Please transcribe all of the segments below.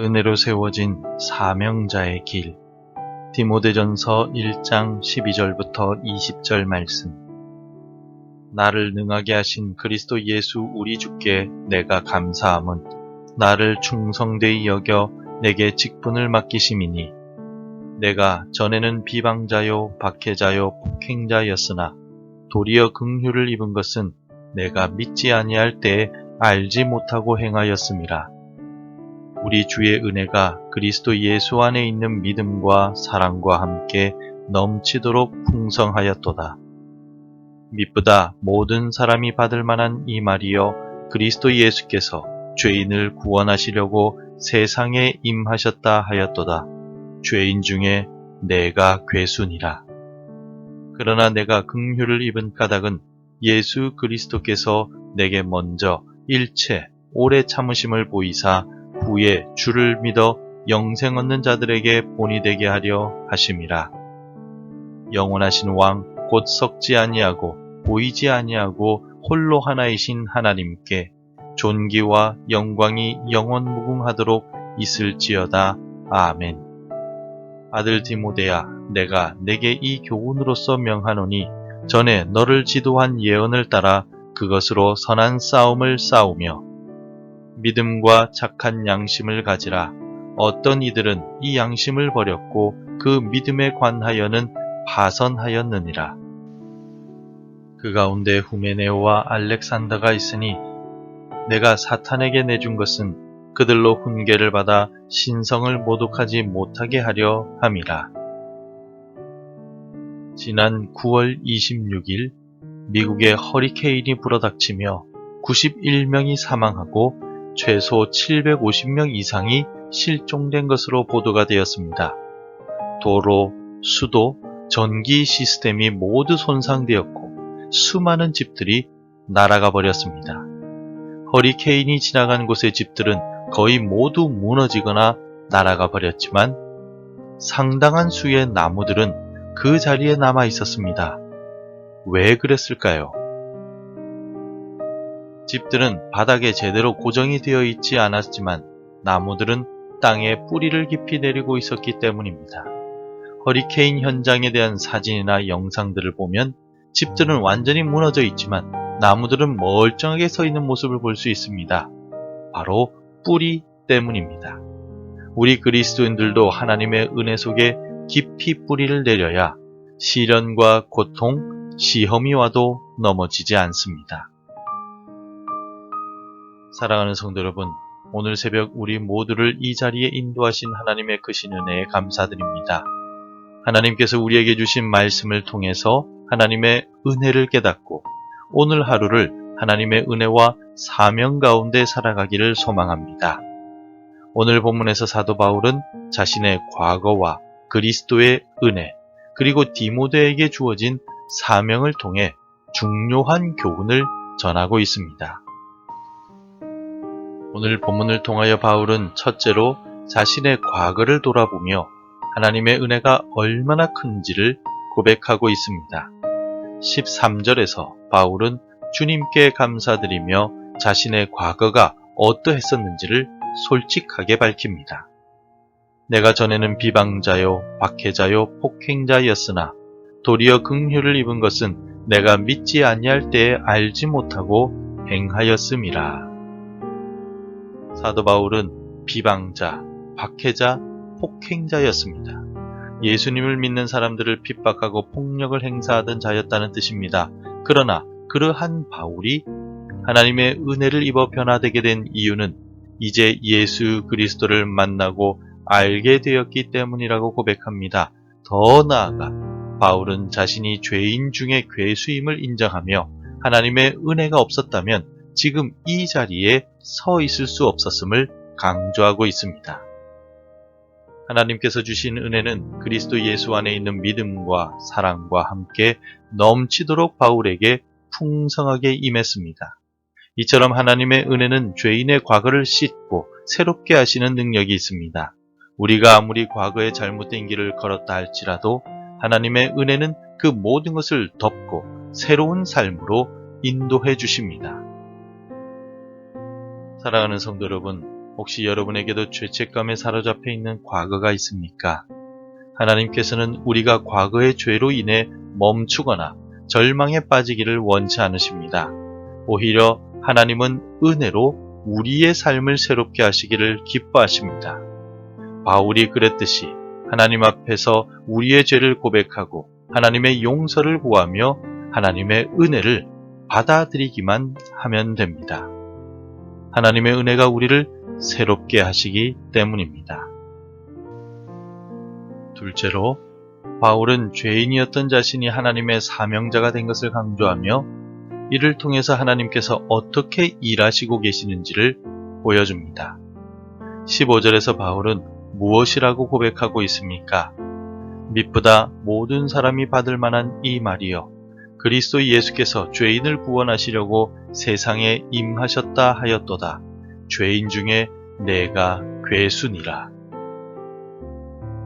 은혜로 세워진 사명자의 길. 디모데전서 1장 12절부터 20절 말씀. 나를 능하게 하신 그리스도 예수 우리 주께 내가 감사함은 나를 충성되이 여겨 내게 직분을 맡기심이니, 내가 전에는 비방자요 박해자요 폭행자였으나 도리어 긍휼을 입은 것은 내가 믿지 아니할 때에 알지 못하고 행하였음이라. 우리 주의 은혜가 그리스도 예수 안에 있는 믿음과 사랑과 함께 넘치도록 풍성하였도다. 미쁘다 모든 사람이 받을 만한 이 말이여, 그리스도 예수께서 죄인을 구원하시려고 세상에 임하셨다 하였도다. 죄인 중에 내가 괴순이라. 그러나 내가 긍휼을 입은 까닭은 예수 그리스도께서 내게 먼저 일체 오래 참으심을 보이사 후에 주를 믿어 영생 얻는 자들에게 본이 되게 하려 하심이라. 영원하신 왕 곧 썩지 아니하고 보이지 아니하고 홀로 하나이신 하나님께 존귀와 영광이 영원 무궁하도록 있을지어다. 아멘. 아들 디모데야, 내가 내게 이 교훈으로서 명하노니 전에 너를 지도한 예언을 따라 그것으로 선한 싸움을 싸우며 믿음과 착한 양심을 가지라. 어떤 이들은 이 양심을 버렸고 그 믿음에 관하여는 파선하였느니라. 그 가운데 후메네오와 알렉산더가 있으니 내가 사탄에게 내준 것은 그들로 훈계를 받아 신성을 모독하지 못하게 하려 함이라. 지난 9월 26일 미국에 허리케인이 불어닥치며 91명이 사망하고 최소 750명 이상이 실종된 것으로 보도가 되었습니다. 도로, 수도, 전기 시스템이 모두 손상되었고 수많은 집들이 날아가 버렸습니다. 허리케인이 지나간 곳의 집들은 거의 모두 무너지거나 날아가 버렸지만 상당한 수의 나무들은 그 자리에 남아 있었습니다. 왜 그랬을까요? 집들은 바닥에 제대로 고정이 되어 있지 않았지만 나무들은 땅에 뿌리를 깊이 내리고 있었기 때문입니다. 허리케인 현장에 대한 사진이나 영상들을 보면 집들은 완전히 무너져 있지만 나무들은 멀쩡하게 서 있는 모습을 볼 수 있습니다. 바로 뿌리 때문입니다. 우리 그리스도인들도 하나님의 은혜 속에 깊이 뿌리를 내려야 시련과 고통, 시험이 와도 넘어지지 않습니다. 사랑하는 성도 여러분, 오늘 새벽 우리 모두를 이 자리에 인도하신 하나님의 크신 은혜에 감사드립니다. 하나님께서 우리에게 주신 말씀을 통해서 하나님의 은혜를 깨닫고 오늘 하루를 하나님의 은혜와 사명 가운데 살아가기를 소망합니다. 오늘 본문에서 사도 바울은 자신의 과거와 그리스도의 은혜, 그리고 디모데에게 주어진 사명을 통해 중요한 교훈을 전하고 있습니다. 오늘 본문을 통하여 바울은 첫째로 자신의 과거를 돌아보며 하나님의 은혜가 얼마나 큰지를 고백하고 있습니다. 13절에서 바울은 주님께 감사드리며 자신의 과거가 어떠했었는지를 솔직하게 밝힙니다. 내가 전에는 비방자요 박해자요 폭행자였으나 도리어 긍휼을 입은 것은 내가 믿지 아니할 때에 알지 못하고 행하였음이라. 사도 바울은 비방자, 박해자, 폭행자였습니다. 예수님을 믿는 사람들을 핍박하고 폭력을 행사하던 자였다는 뜻입니다. 그러나 그러한 바울이 하나님의 은혜를 입어 변화되게 된 이유는 이제 예수 그리스도를 만나고 알게 되었기 때문이라고 고백합니다. 더 나아가 바울은 자신이 죄인 중에 괴수임을 인정하며 하나님의 은혜가 없었다면 지금 이 자리에 서 있을 수 없었음을 강조하고 있습니다. 하나님께서 주신 은혜는 그리스도 예수 안에 있는 믿음과 사랑과 함께 넘치도록 바울에게 풍성하게 임했습니다. 이처럼 하나님의 은혜는 죄인의 과거를 씻고 새롭게 하시는 능력이 있습니다. 우리가 아무리 과거에 잘못된 길을 걸었다 할지라도 하나님의 은혜는 그 모든 것을 덮고 새로운 삶으로 인도해 주십니다. 사랑하는 성도 여러분, 혹시 여러분에게도 죄책감에 사로잡혀 있는 과거가 있습니까? 하나님께서는 우리가 과거의 죄로 인해 멈추거나 절망에 빠지기를 원치 않으십니다. 오히려 하나님은 은혜로 우리의 삶을 새롭게 하시기를 기뻐하십니다. 바울이 그랬듯이 하나님 앞에서 우리의 죄를 고백하고 하나님의 용서를 구하며 하나님의 은혜를 받아들이기만 하면 됩니다. 하나님의 은혜가 우리를 새롭게 하시기 때문입니다. 둘째로, 바울은 죄인이었던 자신이 하나님의 사명자가 된 것을 강조하며 이를 통해서 하나님께서 어떻게 일하시고 계시는지를 보여줍니다. 15절에서 바울은 무엇이라고 고백하고 있습니까? 미쁘다 모든 사람이 받을 만한 이 말이여, 그리스도 예수께서 죄인을 구원하시려고 세상에 임하셨다 하였도다. 죄인 중에 내가 괴순이라.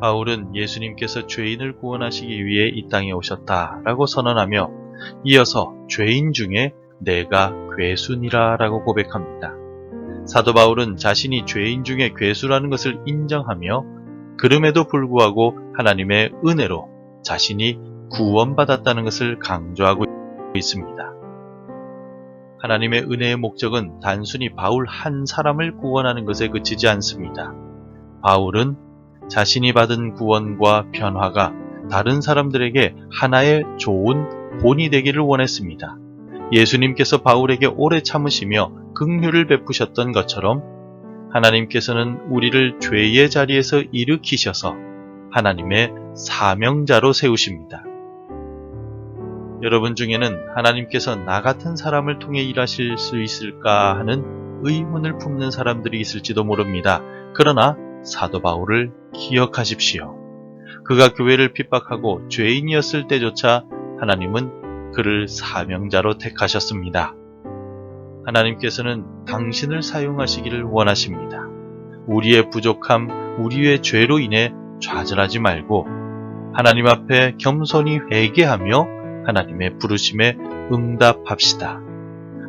바울은 예수님께서 죄인을 구원하시기 위해 이 땅에 오셨다라고 선언하며 이어서 죄인 중에 내가 괴순이라 라고 고백합니다. 사도 바울은 자신이 죄인 중에 괴수라는 것을 인정하며 그럼에도 불구하고 하나님의 은혜로 자신이 구원받았다는 것을 강조하고 있습니다. 하나님의 은혜의 목적은 단순히 바울 한 사람을 구원하는 것에 그치지 않습니다. 바울은 자신이 받은 구원과 변화가 다른 사람들에게 하나의 좋은 본이 되기를 원했습니다. 예수님께서 바울에게 오래 참으시며 긍휼을 베푸셨던 것처럼 하나님께서는 우리를 죄의 자리에서 일으키셔서 하나님의 사명자로 세우십니다. 여러분 중에는 하나님께서 나 같은 사람을 통해 일하실 수 있을까 하는 의문을 품는 사람들이 있을지도 모릅니다. 그러나 사도 바울을 기억하십시오. 그가 교회를 핍박하고 죄인이었을 때조차 하나님은 그를 사명자로 택하셨습니다. 하나님께서는 당신을 사용하시기를 원하십니다. 우리의 부족함, 우리의 죄로 인해 좌절하지 말고 하나님 앞에 겸손히 회개하며 하나님의 부르심에 응답합시다.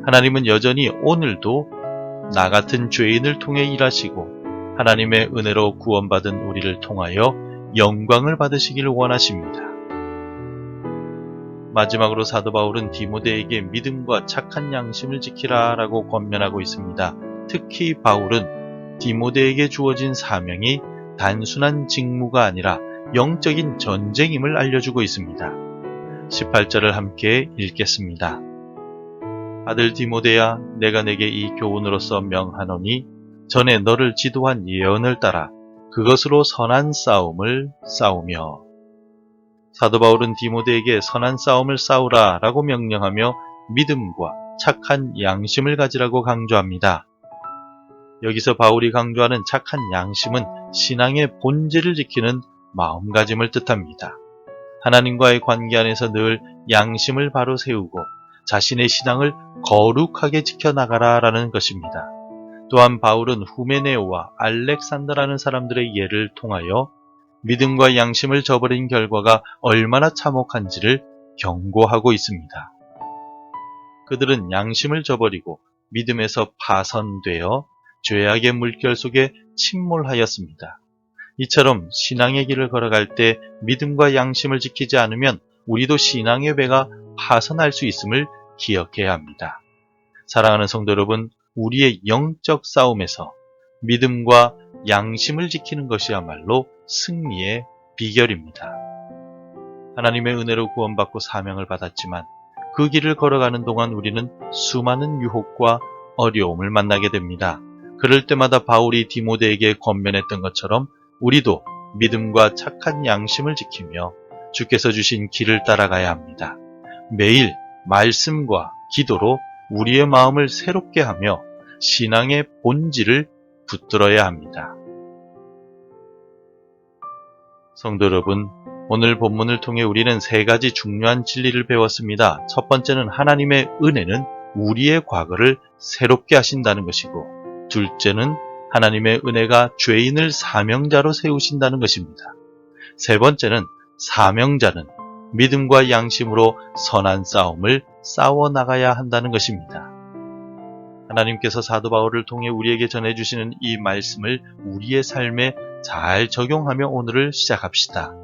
하나님은 여전히 오늘도 나 같은 죄인을 통해 일하시고 하나님의 은혜로 구원받은 우리를 통하여 영광을 받으시기를 원하십니다. 마지막으로 사도 바울은 디모데에게 믿음과 착한 양심을 지키라 라고 권면하고 있습니다. 특히 바울은 디모데에게 주어진 사명이 단순한 직무가 아니라 영적인 전쟁임을 알려주고 있습니다. 18절을 함께 읽겠습니다. 아들 디모데야, 내가 내게 이 교훈으로서 명하노니 전에 너를 지도한 예언을 따라 그것으로 선한 싸움을 싸우며. 사도 바울은 디모데에게 선한 싸움을 싸우라 라고 명령하며 믿음과 착한 양심을 가지라고 강조합니다. 여기서 바울이 강조하는 착한 양심은 신앙의 본질을 지키는 마음가짐을 뜻합니다. 하나님과의 관계 안에서 늘 양심을 바로 세우고 자신의 신앙을 거룩하게 지켜나가라 라는 것입니다. 또한 바울은 후메네오와 알렉산더라는 사람들의 예를 통하여 믿음과 양심을 저버린 결과가 얼마나 참혹한지를 경고하고 있습니다. 그들은 양심을 저버리고 믿음에서 파선되어 죄악의 물결 속에 침몰하였습니다. 이처럼 신앙의 길을 걸어갈 때 믿음과 양심을 지키지 않으면 우리도 신앙의 배가 파선할 수 있음을 기억해야 합니다. 사랑하는 성도 여러분, 우리의 영적 싸움에서 믿음과 양심을 지키는 것이야말로 승리의 비결입니다. 하나님의 은혜로 구원받고 사명을 받았지만 그 길을 걸어가는 동안 우리는 수많은 유혹과 어려움을 만나게 됩니다. 그럴 때마다 바울이 디모데에게 권면했던 것처럼 우리도 믿음과 착한 양심을 지키며 주께서 주신 길을 따라가야 합니다. 매일 말씀과 기도로 우리의 마음을 새롭게 하며 신앙의 본질을 붙들어야 합니다. 성도 여러분, 오늘 본문을 통해 우리는 세 가지 중요한 진리를 배웠습니다. 첫 번째는 하나님의 은혜는 우리의 과거를 새롭게 하신다는 것이고, 둘째는 하나님의 은혜가 죄인을 사명자로 세우신다는 것입니다. 세 번째는 사명자는 믿음과 양심으로 선한 싸움을 싸워나가야 한다는 것입니다. 하나님께서 사도 바울을 통해 우리에게 전해주시는 이 말씀을 우리의 삶에 잘 적용하며 오늘을 시작합시다.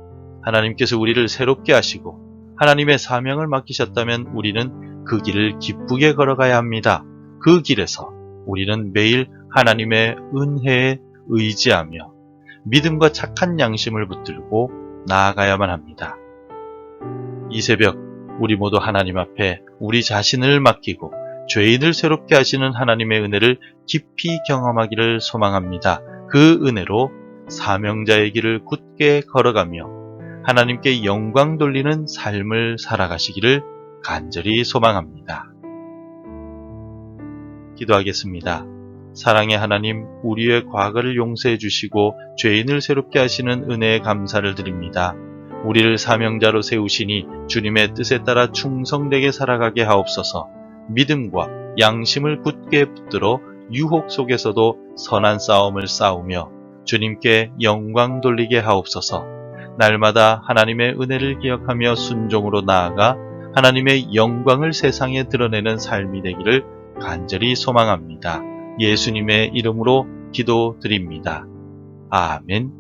하나님께서 우리를 새롭게 하시고 하나님의 사명을 맡기셨다면 우리는 그 길을 기쁘게 걸어가야 합니다. 그 길에서 우리는 매일 하나님의 은혜에 의지하며 믿음과 착한 양심을 붙들고 나아가야만 합니다. 이 새벽 우리 모두 하나님 앞에 우리 자신을 맡기고 죄인을 새롭게 하시는 하나님의 은혜를 깊이 경험하기를 소망합니다. 그 은혜로 사명자의 길을 굳게 걸어가며 하나님께 영광 돌리는 삶을 살아가시기를 간절히 소망합니다. 기도하겠습니다. 사랑의 하나님, 우리의 과거를 용서해 주시고 죄인을 새롭게 하시는 은혜에 감사를 드립니다. 우리를 사명자로 세우시니 주님의 뜻에 따라 충성되게 살아가게 하옵소서. 믿음과 양심을 굳게 붙들어 유혹 속에서도 선한 싸움을 싸우며 주님께 영광 돌리게 하옵소서. 날마다 하나님의 은혜를 기억하며 순종으로 나아가 하나님의 영광을 세상에 드러내는 삶이 되기를 간절히 소망합니다. 예수님의 이름으로 기도드립니다. 아멘.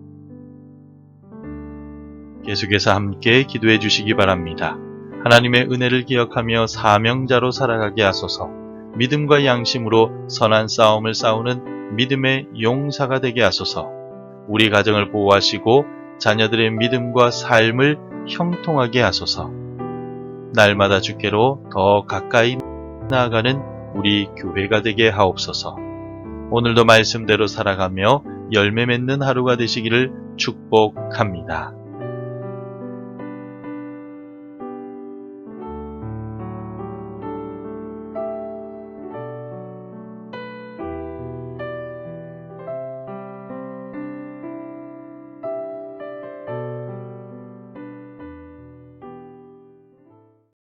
계속해서 함께 기도해 주시기 바랍니다. 하나님의 은혜를 기억하며 사명자로 살아가게 하소서. 믿음과 양심으로 선한 싸움을 싸우는 믿음의 용사가 되게 하소서. 우리 가정을 보호하시고 자녀들의 믿음과 삶을 형통하게 하소서. 날마다 주께로 더 가까이 나아가는 우리 교회가 되게 하옵소서. 오늘도 말씀대로 살아가며 열매 맺는 하루가 되시기를 축복합니다.